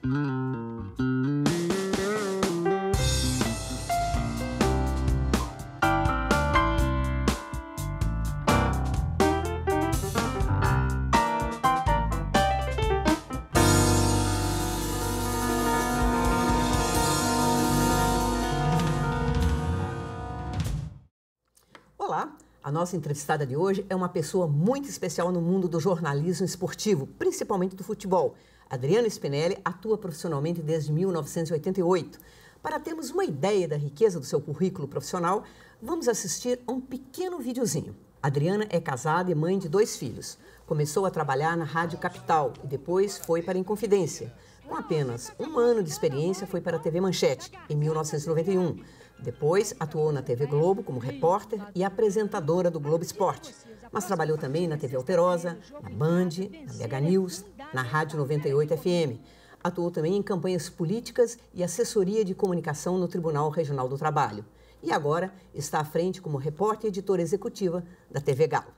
Olá, a nossa entrevistada de hoje é uma pessoa muito especial no mundo do jornalismo esportivo, principalmente do futebol. Adriana Spinelli atua profissionalmente desde 1988. Para termos uma ideia da riqueza do seu currículo profissional, vamos assistir a um pequeno videozinho. Adriana é casada e mãe de 2 filhos. Começou a trabalhar na Rádio Capital e depois foi para a Inconfidência. Com apenas 1 ano de experiência, foi para a TV Manchete, em 1991. Depois, atuou na TV Globo como repórter e apresentadora do Globo Esporte. Mas trabalhou também na TV Alterosa, na Band, na BH News, na Rádio 98 FM. Atuou também em campanhas políticas e assessoria de comunicação no Tribunal Regional do Trabalho. E agora está à frente como repórter e editora executiva da TV Galo.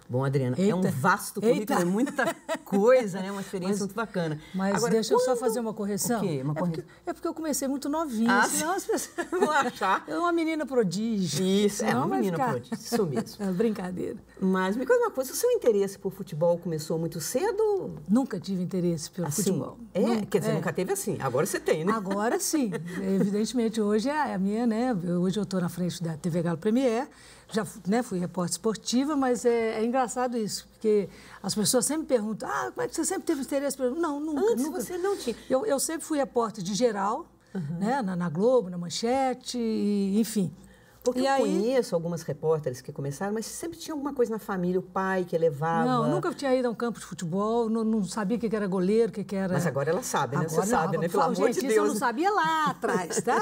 Bom, Adriana, é um vasto currículo, é muita coisa, né? Uma experiência muito bacana. Mas agora, deixa eu só fazer uma correção. O quê? É porque eu comecei muito novinha, senão as pessoas vão achar. Eu uma menina prodígio. Isso, é uma menina prodígio, isso mesmo. É brincadeira. Mas me conta uma coisa, o seu interesse por futebol começou muito cedo? Nunca tive interesse pelo futebol. Quer dizer, nunca teve assim, agora você tem, né? Agora sim, evidentemente hoje é a minha, né? Hoje eu estou na frente da TV Galo Premier. Já fui repórter esportiva, mas é engraçado isso, porque as pessoas sempre perguntam, como é que você sempre teve interesse? Não, nunca. Antes você não tinha. Eu sempre fui repórter de geral, né, na Globo, na Manchete, enfim. Porque eu conheço algumas repórteres que começaram, mas sempre tinha alguma coisa na família, o pai que levava... Não, nunca tinha ido a um campo de futebol, não sabia o que era goleiro, o que era... Mas agora ela sabe, né? Agora, você sabe, né? Pelo amor de Deus. Isso eu não sabia lá atrás, tá?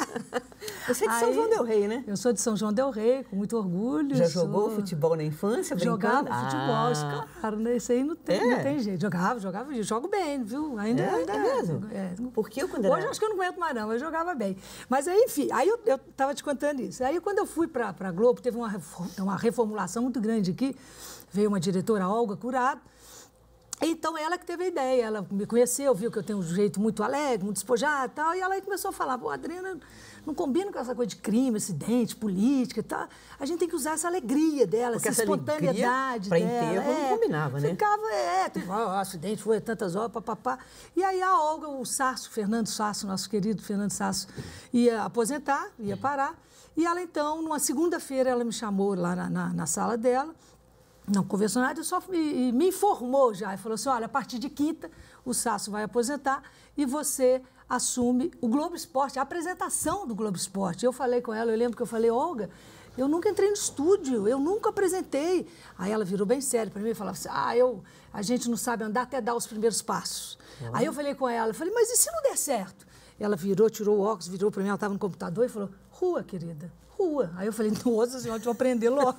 Você é de São João del Rei, né? Eu sou de São João del Rei, com muito orgulho. Já jogou futebol na infância, brincando? Jogava futebol, claro, né? Isso aí não tem jeito. Jogava, jogo bem, viu? Ainda é mesmo? Porque eu quando era... Hoje acho que eu não aguento mais não, eu jogava bem. Mas aí, enfim, aí eu estava te contando isso. Aí quando eu fui para a Globo, teve uma reformulação muito grande aqui, veio uma diretora, Olga Curado, então ela que teve a ideia, ela me conheceu, viu que eu tenho um jeito muito alegre, muito despojado e tal, e ela aí começou a falar, Adriana, não combina com essa coisa de crime, acidente, política e tal, a gente tem que usar essa alegria dela, essa espontaneidade dela. Para enterro não combinava, né? Ficava, acidente, foi tantas horas, papapá. E aí a Olga, o Sasso, Fernando Sasso, nosso querido Fernando Sasso, ia aposentar, ia parar. E ela, então, numa segunda-feira, ela me chamou lá na sala dela, não conversou nada, e me informou já. E falou assim, olha, a partir de quinta, o Sasso vai aposentar e você assume o Globo Esporte, a apresentação do Globo Esporte. Eu falei com ela, eu lembro que eu falei, Olga, eu nunca entrei no estúdio, eu nunca apresentei. Aí ela virou bem sério para mim e falava assim, a gente não sabe andar até dar os primeiros passos. Aí eu falei com ela, mas e se não der certo? Ela tirou o óculos, virou para mim, ela estava no computador e falou, rua, querida, rua. Aí eu falei, nossa senhora, deixa eu aprender logo.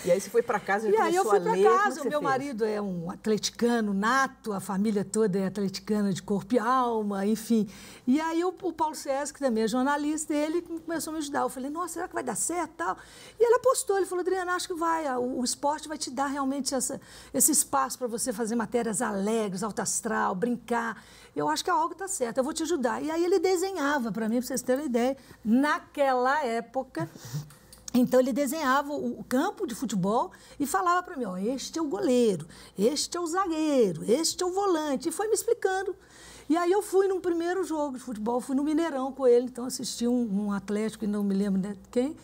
E aí você foi para casa e aí eu fui para casa, o meu fez? marido é um atleticano nato, a família toda é atleticana de corpo e alma, enfim. E aí o Paulo César, que também é jornalista, ele começou a me ajudar. Eu falei, nossa, será que vai dar certo e tal? E ele apostou, ele falou, Adriana, acho que vai, o esporte vai te dar realmente esse espaço para você fazer matérias alegres, alto astral, brincar. Eu acho que a Olga está certa, eu vou te ajudar. E aí ele desenhava para mim, para vocês terem uma ideia, naquela época. Então, ele desenhava o campo de futebol e falava para mim, este é o goleiro, este é o zagueiro, este é o volante. E foi me explicando. E aí eu fui num primeiro jogo de futebol, fui no Mineirão com ele, então assisti um Atlético, não me lembro de quem.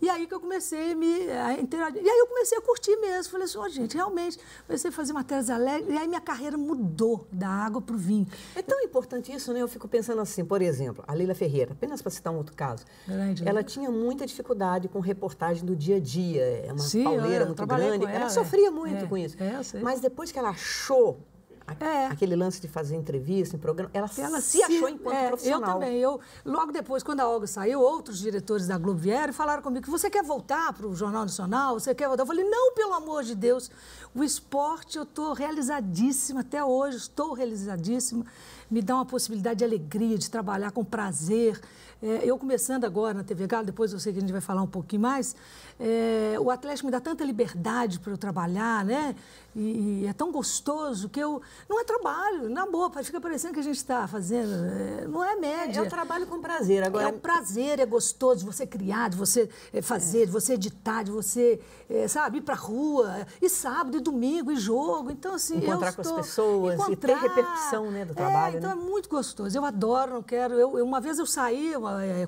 E aí que eu comecei a interagir. E aí eu comecei a curtir mesmo. Falei assim, gente, realmente, comecei a fazer matérias alegres. E aí minha carreira mudou da água para o vinho. É tão importante isso, né? Eu fico pensando assim, por exemplo, a Leila Ferreira, apenas para citar um outro caso, ela tinha muita dificuldade com reportagem do dia a dia. É uma pauleira muito grande. Ela sofria muito com isso. Mas depois que ela achou aquele lance de fazer entrevista em programa, ela se achou enquanto profissional. Eu também. Logo depois, quando a Olga saiu, outros diretores da Globo vieram e falaram comigo que você quer voltar para o Jornal Nacional? Você quer voltar? Eu falei, não, pelo amor de Deus. O esporte, eu estou realizadíssima até hoje, estou realizadíssima. me dá uma possibilidade de alegria, de trabalhar com prazer. Eu começando agora na TV Galo, depois eu sei que a gente vai falar um pouquinho mais, o Atlético me dá tanta liberdade para eu trabalhar, né? E é tão gostoso que eu... Não é trabalho, na boa, fica parecendo que a gente está fazendo, não é média. É o trabalho com prazer. Agora... É um prazer, é gostoso de você criar, de você fazer, de você editar, de você, sabe, ir para a rua, e sábado, e domingo, e jogo. Então, assim, encontrar com as pessoas e ter repercussão, né, do trabalho. Então né? É muito gostoso. Eu adoro, não quero... Uma vez eu saí,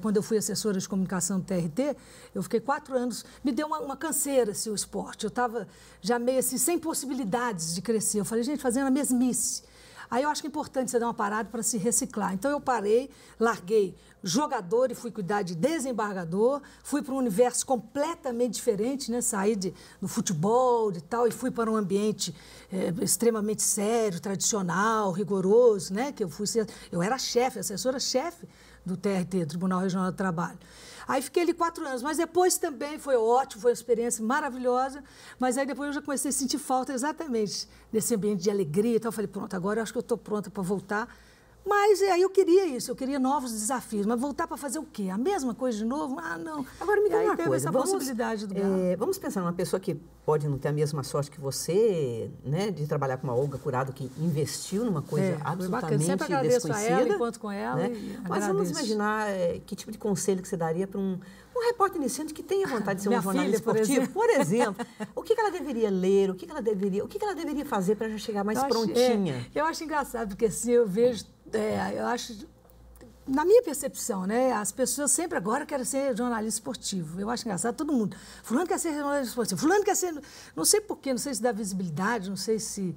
quando eu fui assessora de comunicação do TRT, eu fiquei 4 anos, me deu uma canseira, assim, o esporte. Eu estava já meio assim, sem possibilidades de crescer. Eu falei, gente, fazendo a mesmice. Aí eu acho que é importante você dar uma parada para se reciclar. Então eu parei, larguei jogador e fui cuidar de desembargador, fui para um universo completamente diferente, né? Saí do futebol e tal e fui para um ambiente extremamente sério, tradicional, rigoroso, né? Que eu era chefe, assessora-chefe do TRT, Tribunal Regional do Trabalho. Aí fiquei ali 4 anos, mas depois também foi ótimo, foi uma experiência maravilhosa, mas aí depois eu já comecei a sentir falta exatamente desse ambiente de alegria e tal. Eu falei, pronto, agora eu acho que eu estou pronta para voltar. Mas aí eu queria isso, eu queria novos desafios, mas voltar para fazer o quê? A mesma coisa de novo? Ah, não. Agora me diga uma coisa, essa possibilidade do vamos pensar numa pessoa que pode não ter a mesma sorte que você, né, de trabalhar com uma Olga Curado, que investiu numa coisa absolutamente sempre agradeço desconhecida. A ela, enquanto com ela, né? Mas vamos imaginar que tipo de conselho que você daria para um repórter iniciante que tenha vontade de ser um jornalista esportivo, por exemplo. O que ela deveria ler, o que ela deveria fazer para já chegar mais prontinha? Eu acho engraçado, porque assim, eu vejo, eu acho, na minha percepção, né, as pessoas sempre agora querem ser jornalista esportivo. Eu acho engraçado, todo mundo. Fulano quer ser jornalista esportivo, fulano quer ser... Não sei porquê, não sei se dá visibilidade, não sei se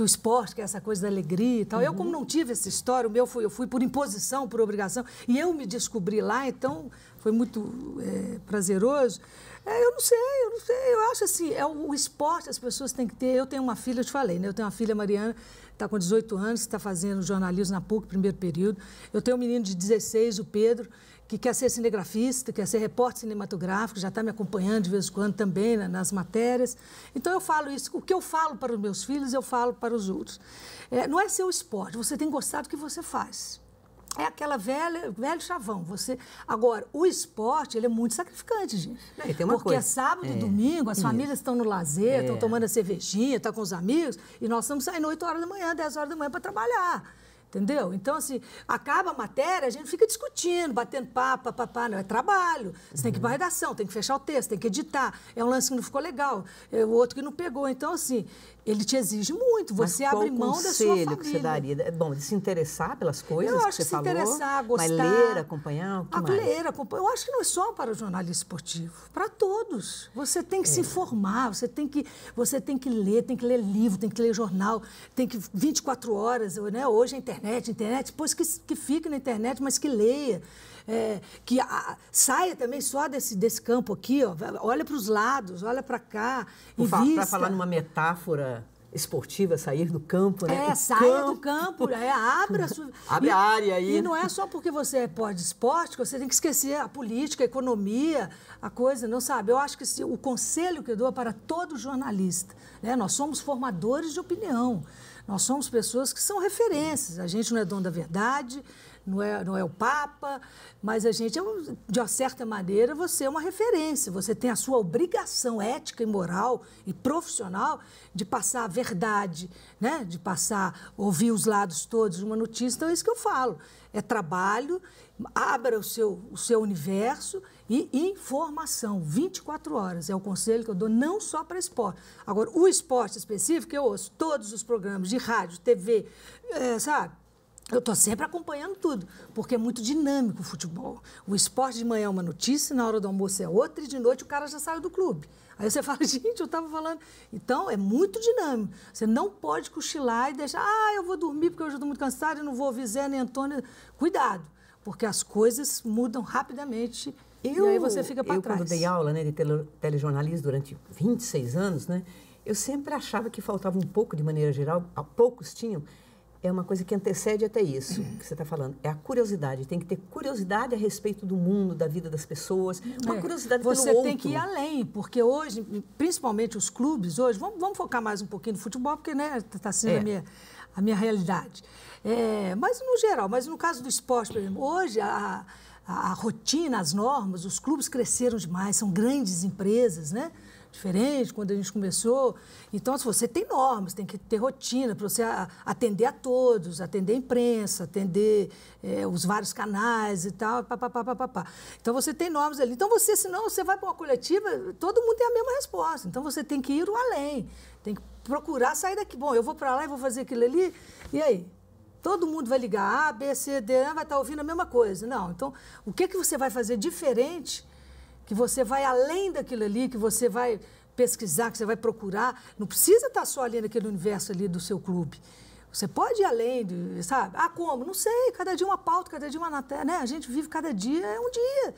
o esporte, que é essa coisa da alegria e tal. Eu, como não tive essa história, eu fui por imposição, por obrigação, e eu me descobri lá, então foi muito prazeroso. Eu não sei, eu acho assim, o esporte as pessoas têm que ter. Eu tenho uma filha, eu te falei, né? Eu tenho uma filha, Mariana, está com 18 anos, está fazendo jornalismo na PUC, primeiro período. Eu tenho um menino de 16, o Pedro, que quer ser cinegrafista, quer ser repórter cinematográfico, já está me acompanhando de vez em quando também nas matérias. Então, eu falo isso. O que eu falo para os meus filhos, eu falo para os outros. Não é seu esporte, você tem que gostar do que você faz. É aquela velho chavão. Agora, o esporte, ele é muito sacrificante, gente. Porque é sábado e domingo, as famílias estão no lazer, estão tomando a cervejinha, estão com os amigos, e nós estamos saindo 8 horas da manhã, 10 horas da manhã para trabalhar. Entendeu? Então, assim, acaba a matéria, a gente fica discutindo, batendo papo, não, é trabalho. Você tem que ir para a redação, tem que fechar o texto, tem que editar. É um lance que não ficou legal, é o outro que não pegou. Então, assim, ele te exige muito. Você abre mão da sua família. Que você daria? Bom, de se interessar pelas coisas eu acho que você falou. Se interessar, gostar. Mas ler, acompanhar, o que mais? Ler, acompanhar. Eu acho que não é só para o jornalista esportivo, para todos. Você tem que se informar, você tem que ler, tem que ler livro, tem que ler jornal, tem que 24 horas, né? Hoje a internet, depois que fique na internet, mas que leia. Saia também só desse campo aqui, ó, olha para os lados, olha para cá, para falar numa metáfora esportiva, sair do campo, né? Saia do campo, abra a sua... Abre a área aí. E não é só porque você pode esporte que você tem que esquecer a política, a economia, a coisa, não sabe? Eu acho que o conselho que eu dou para todo jornalista, né? Nós somos formadores de opinião, nós somos pessoas que são referências, a gente não é dono da verdade, não é o Papa, mas a gente, de uma certa maneira, você é uma referência. Você tem a sua obrigação ética e moral e profissional de passar a verdade, né? De ouvir os lados todos de uma notícia. Então, é isso que eu falo. É trabalho, abra o seu universo e informação, 24 horas. É o conselho que eu dou, não só para esporte. Agora, o esporte específico, eu ouço todos os programas de rádio, TV, sabe? Eu estou sempre acompanhando tudo, porque é muito dinâmico o futebol. O esporte de manhã é uma notícia, na hora do almoço é outra, e de noite o cara já saiu do clube. Aí você fala, gente, eu estava falando... Então, é muito dinâmico. Você não pode cochilar e deixar, eu vou dormir porque hoje eu estou muito cansado e não vou ouvir Zé nem Antônio. Cuidado, porque as coisas mudam rapidamente e aí você fica para trás. Eu, quando dei aula, né, de telejornalismo durante 26 anos, né, eu sempre achava que faltava um pouco, de maneira geral, poucos tinham. É uma coisa que antecede até isso que você está falando. É a curiosidade. Tem que ter curiosidade a respeito do mundo, da vida das pessoas. Uma curiosidade pelo outro. Você tem que ir além, porque hoje, principalmente os clubes, hoje... Vamos focar mais um pouquinho no futebol, porque, né, está sendo a minha realidade. Mas no geral, mas no caso do esporte, por exemplo, hoje a rotina, as normas, os clubes cresceram demais, são grandes empresas, né? Diferente quando a gente começou. Então, se você tem normas, tem que ter rotina para você atender a todos, atender a imprensa, atender os vários canais e tal, papapá. Então, você tem normas ali. Então, senão você vai para uma coletiva, todo mundo tem a mesma resposta. Então, você tem que ir além, tem que procurar sair daqui. Bom, eu vou para lá e vou fazer aquilo ali, e aí? Todo mundo vai ligar A, B, C, D, vai estar ouvindo a mesma coisa. Não, então, o que você vai fazer diferente, que você vai além daquilo ali, que você vai pesquisar, que você vai procurar. Não precisa estar só ali naquele universo ali do seu clube. Você pode ir além, sabe? Como? Não sei, cada dia uma pauta, cada dia uma matéria, né? A gente vive cada dia, é um dia.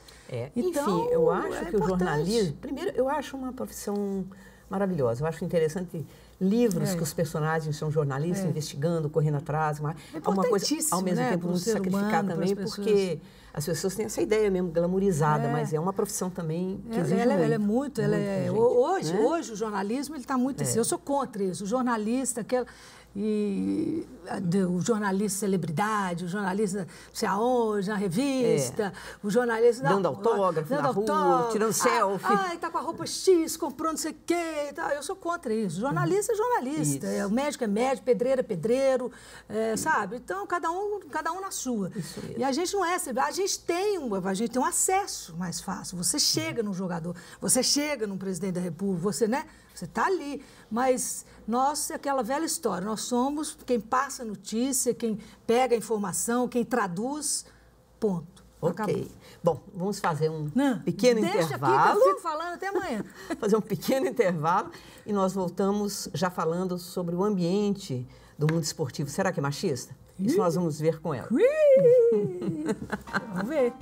Então, enfim, eu acho que o jornalismo... Primeiro, eu acho uma profissão maravilhosa. Eu acho interessante livros que os personagens são jornalistas, investigando, correndo atrás. É uma coisa, ao mesmo tempo, muito sacrificar também, porque as pessoas têm essa ideia mesmo glamorizada, mas é uma profissão também que exige muito. Hoje o jornalismo está muito assim. Eu sou contra isso. O jornalista, o jornalista celebridade, o jornalista não sei aonde, na revista, o jornalista... Dando autógrafo na rua, tirando selfie. Está com a roupa X, comprou não sei o quê. Eu sou contra isso. Jornalista é jornalista. O médico é médico, pedreiro é pedreiro, sabe? Então, cada um na sua. Isso mesmo. E a gente não é... A gente tem um acesso mais fácil. Você chega num jogador, você chega num presidente da República, você está ali, mas nós, é aquela velha história, nós somos quem passa a notícia, quem pega a informação, quem traduz, ponto. Ok. Bom, vamos fazer um pequeno intervalo. Deixa aqui que eu fico falando até amanhã. Fazer um pequeno intervalo e nós voltamos já falando sobre o ambiente do mundo esportivo. Será que é machista? Isso nós vamos ver com ela. Vamos ver.